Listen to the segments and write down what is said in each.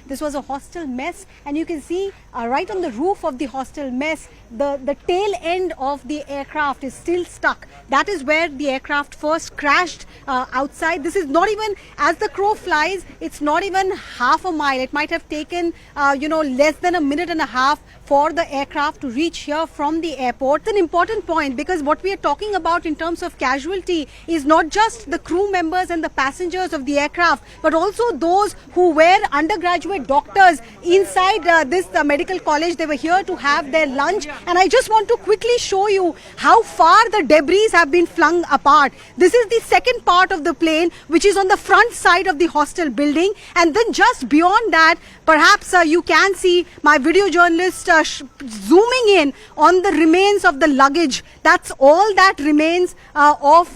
This was a hostel mess, and you can see right on the roof of the hostel mess, the tail end of the aircraft is still stuck. That is where the aircraft first crashed outside. This is not even, as the crow flies, it's not even half a mile. It might have taken, less than a minute and a half for the aircraft to reach here from the airport. It's an important point because what we are talking about in terms of casualty is not just the crew members and the passengers of the aircraft, but also those who were undergraduate doctors inside this medical college. They were here to have their lunch, and I just want to quickly show you how far the debris have been flung apart. This is the second part of the plane, which is on the front side of the hostel building, and then just beyond that, perhaps you can see my video journalist zooming in on the remains of the luggage. That's all that remains of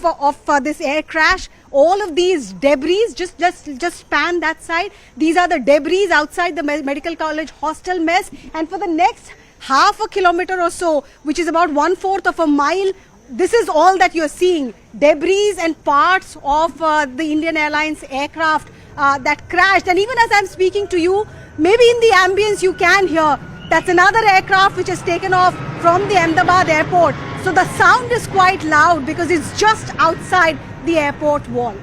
this air crash. All of these debris, just span that side. These are the debris outside the medical college hostel mess. And for the next half a kilometer or so, which is about 1/4 of a mile, this is all that you're seeing. Debris and parts of the Indian Airlines aircraft that crashed. And even as I'm speaking to you, maybe in the ambience you can hear, that's another aircraft which has taken off from the Ahmedabad airport. So the sound is quite loud because it's just outside the airport wall.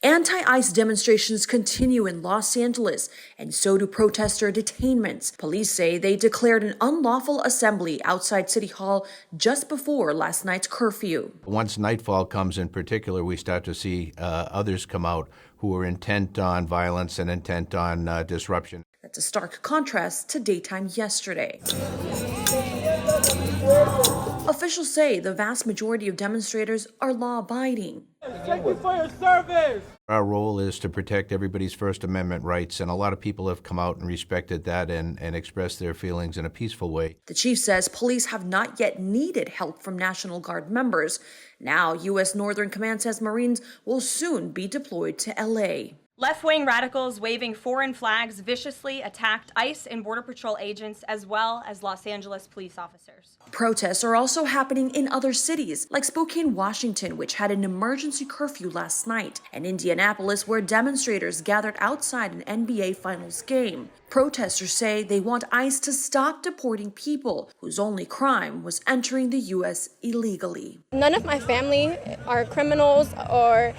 Anti-ICE demonstrations continue in Los Angeles, and so do protester detainments. Police say they declared an unlawful assembly outside City Hall just before last night's curfew. Once nightfall comes in particular, we start to see others come out who are intent on violence and intent on disruption. That's a stark contrast to daytime yesterday. Officials say the vast majority of demonstrators are law-abiding. Thank you for your service. Our role is to protect everybody's First Amendment rights, and a lot of people have come out and respected that and expressed their feelings in a peaceful way. The chief says police have not yet needed help from National Guard members. Now, U.S. Northern Command says Marines will soon be deployed to L.A. Left-wing radicals waving foreign flags viciously attacked ICE and Border Patrol agents as well as Los Angeles police officers. Protests are also happening in other cities, like Spokane, Washington, which had an emergency curfew last night, and Indianapolis, where demonstrators gathered outside an NBA Finals game. Protesters say they want ICE to stop deporting people whose only crime was entering the U.S. illegally. None of my family are criminals, or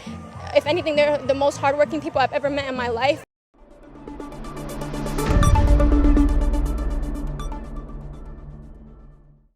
if anything, they're the most hardworking people I've ever met in my life.